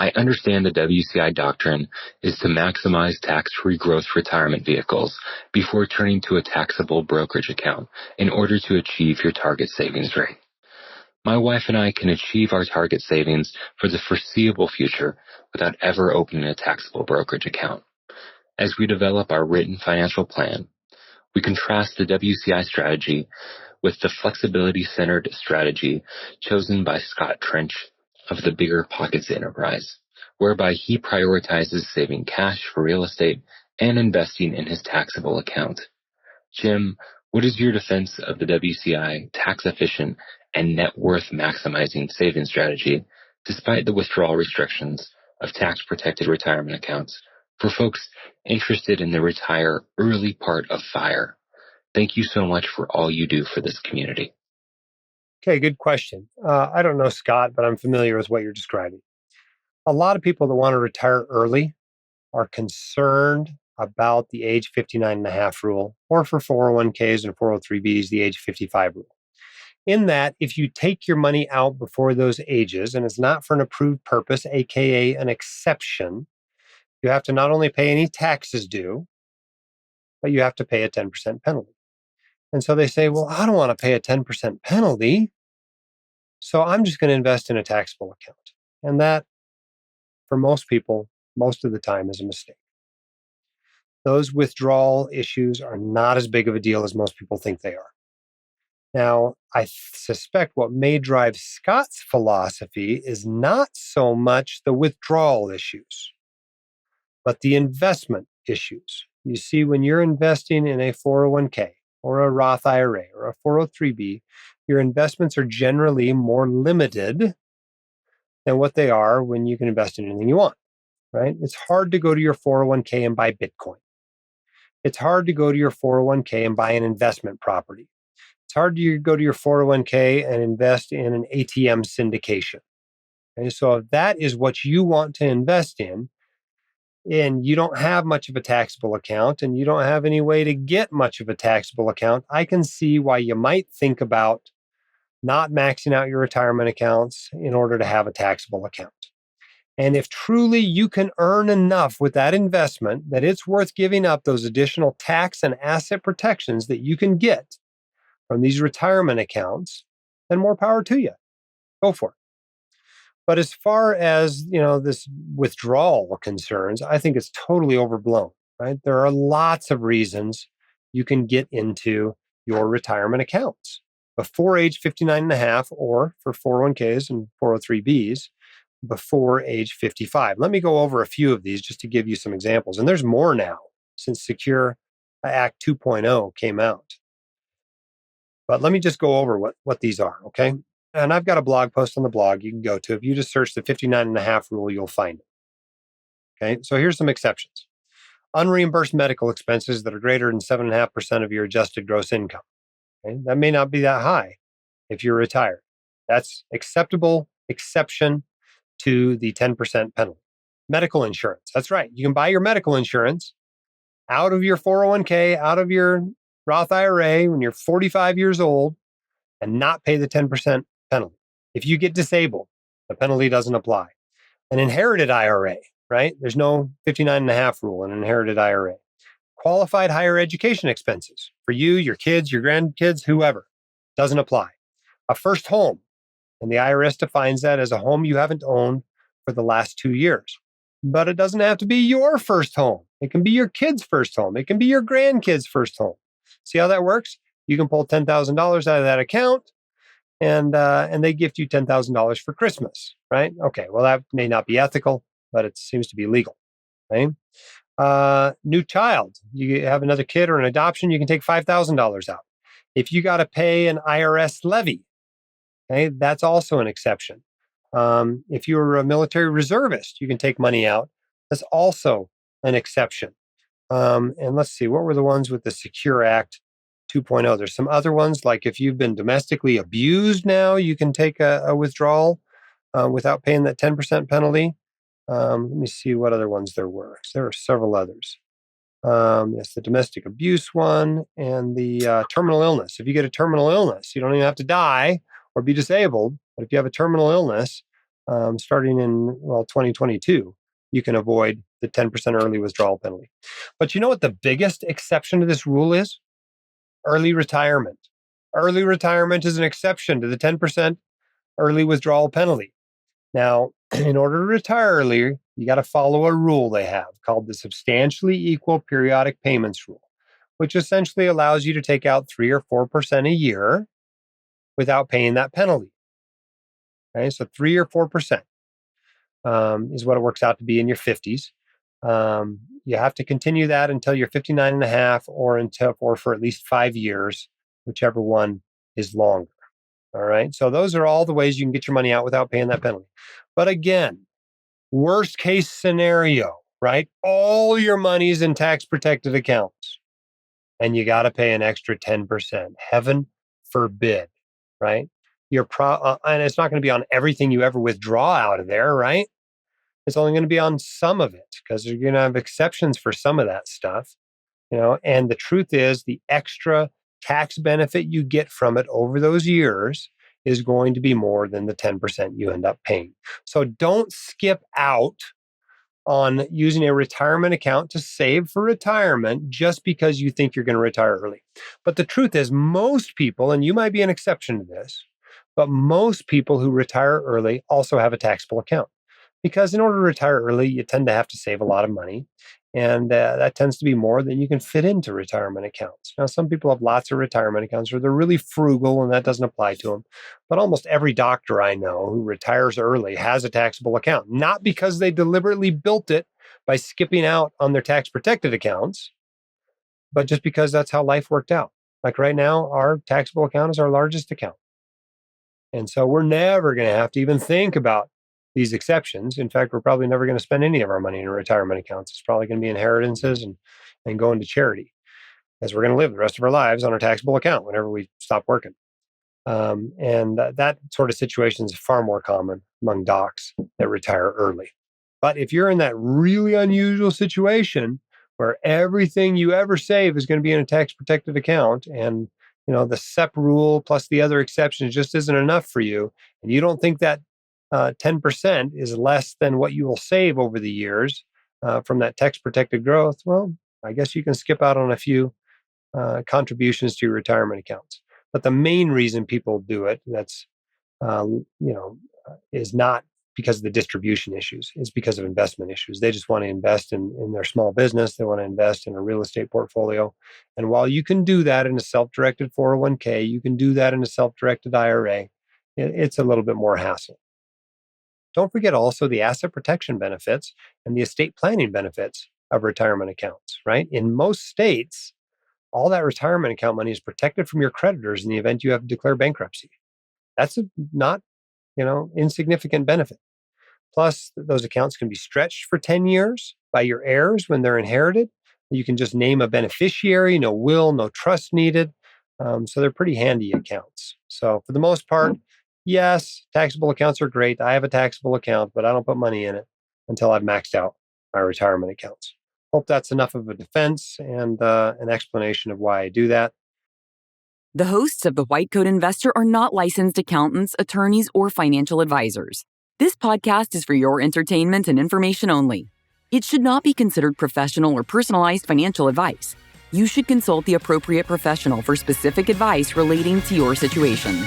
I understand the WCI doctrine is to maximize tax-free growth retirement vehicles before turning to a taxable brokerage account in order to achieve your target savings rate. My wife and I can achieve our target savings for the foreseeable future without ever opening a taxable brokerage account. As we develop our written financial plan, we contrast the WCI strategy with the flexibility-centered strategy chosen by Scott Trench of the Bigger Pockets Enterprise, whereby he prioritizes saving cash for real estate and investing in his taxable account. Jim, what is your defense of the WCI tax-efficient and net worth maximizing saving strategy despite the withdrawal restrictions of tax-protected retirement accounts for folks interested in the retire early part of FIRE? Thank you so much for all you do for this community. Okay, good question. I don't know, Scott, but I'm familiar with what you're describing. A lot of people that want to retire early are concerned about the age 59 and a half rule, or for 401ks and 403bs, the age 55 rule. In that, if you take your money out before those ages, and it's not for an approved purpose, aka an exception, you have to not only pay any taxes due, but you have to pay a 10% penalty. And so they say, well, I don't want to pay a 10% penalty, so I'm just going to invest in a taxable account. And that, for most people, most of the time is a mistake. Those withdrawal issues are not as big of a deal as most people think they are. Now, I suspect what may drive Scott's philosophy is not so much the withdrawal issues, but the investment issues. You see, when you're investing in a 401k or a Roth IRA or a 403b, your investments are generally more limited than what they are when you can invest in anything you want, right? It's hard to go to your 401k and buy Bitcoin. It's hard to go to your 401k and buy an investment property. It's hard to go to your 401k and invest in an ATM syndication. Okay? So if that is what you want to invest in, and you don't have much of a taxable account, and you don't have any way to get much of a taxable account, I can see why you might think about not maxing out your retirement accounts in order to have a taxable account. And if truly you can earn enough with that investment that it's worth giving up those additional tax and asset protections that you can get from these retirement accounts, then more power to you. Go for it. But as far as, this withdrawal concerns, I think it's totally overblown, right? There are lots of reasons you can get into your retirement accounts before age 59 and a half, or for 401ks and 403bs before age 55. Let me go over a few of these just to give you some examples. And there's more now since Secure Act 2.0 came out. But let me just go over what these are, okay? And I've got a blog post on the blog you can go to. If you just search the 59 and a half rule, you'll find it. Okay, so here's some exceptions. Unreimbursed medical expenses that are greater than 7.5% of your adjusted gross income. Okay? That may not be that high if you're retired. That's acceptable exception to the 10% penalty. Medical insurance. That's right. You can buy your medical insurance out of your 401k, out of your Roth IRA when you're 45 years old and not pay the 10% penalty. If you get disabled, the penalty doesn't apply. An inherited IRA, right? There's no 59 and a half rule in an inherited IRA. Qualified higher education expenses for you, your kids, your grandkids, whoever, doesn't apply. A first home, and the IRS defines that as a home you haven't owned for the last 2 years. But it doesn't have to be your first home. It can be your kid's first home. It can be your grandkid's first home. See how that works? You can pull $10,000 out of that account, and they gift you $10,000 for Christmas, right? Okay, well, that may not be ethical, but it seems to be legal, right? New child, you have another kid or an adoption, you can take $5,000 out. If you got to pay an IRS levy, okay, that's also an exception. If you're a military reservist, you can take money out. That's also an exception. And let's see, what were the ones with the Secure Act 2.0? There's some other ones, like if you've been domestically abused now, you can take a withdrawal without paying that 10% penalty. Let me see what other ones there were. There are several others. Yes, the domestic abuse one and the terminal illness. If you get a terminal illness, you don't even have to die or be disabled. But if you have a terminal illness, starting in 2022, you can avoid the 10% early withdrawal penalty. But you know what the biggest exception to this rule is? Early retirement. Early retirement is an exception to the 10% early withdrawal penalty. Now, in order to retire earlier, you got to follow a rule they have called the substantially equal periodic payments rule, which essentially allows you to take out 3 or 4% a year without paying that penalty. Okay, so 3 or 4% is what it works out to be in your 50s. You have to continue that until you're 59 and a half or for at least 5 years, whichever one is longer. All right. So those are all the ways you can get your money out without paying that penalty. But again, worst case scenario, right? All your money's in tax protected accounts and you got to pay an extra 10%. Heaven forbid, right? And it's not going to be on everything you ever withdraw out of there, right? It's only going to be on some of it because you're going to have exceptions for some of that stuff, and the truth is the extra tax benefit you get from it over those years is going to be more than the 10% you end up paying. So don't skip out on using a retirement account to save for retirement just because you think you're going to retire early. But the truth is most people, and you might be an exception to this, but most people who retire early also have a taxable account. Because in order to retire early, you tend to have to save a lot of money. And that tends to be more than you can fit into retirement accounts. Now, some people have lots of retirement accounts where they're really frugal and that doesn't apply to them. But almost every doctor I know who retires early has a taxable account, not because they deliberately built it by skipping out on their tax protected accounts, but just because that's how life worked out. Like right now, our taxable account is our largest account. And so we're never going to have to even think about these exceptions. In fact, we're probably never going to spend any of our money in retirement accounts. It's probably going to be inheritances and going to charity, as we're going to live the rest of our lives on our taxable account whenever we stop working. That sort of situation is far more common among docs that retire early. But if you're in that really unusual situation where everything you ever save is going to be in a tax protected account and the SEP rule plus the other exceptions just isn't enough for you, and you don't think that 10% is less than what you will save over the years from that tax protected growth, well, I guess you can skip out on a few contributions to your retirement accounts. But the main reason people do it, is not because of the distribution issues. It's because of investment issues. They just want to invest in their small business. They want to invest in a real estate portfolio. And while you can do that in a self-directed 401k, you can do that in a self-directed IRA, it's a little bit more hassle. Don't forget also the asset protection benefits and the estate planning benefits of retirement accounts, right? In most states, all that retirement account money is protected from your creditors in the event you have to declare bankruptcy. That's a not, insignificant benefit. Plus, those accounts can be stretched for 10 years by your heirs when they're inherited. You can just name a beneficiary, no will, no trust needed. So they're pretty handy accounts. So for the most part, yes, taxable accounts are great. I have a taxable account, but I don't put money in it until I've maxed out my retirement accounts. Hope that's enough of a defense and an explanation of why I do that. The hosts of The White Coat Investor are not licensed accountants, attorneys, or financial advisors. This podcast is for your entertainment and information only. It should not be considered professional or personalized financial advice. You should consult the appropriate professional for specific advice relating to your situation.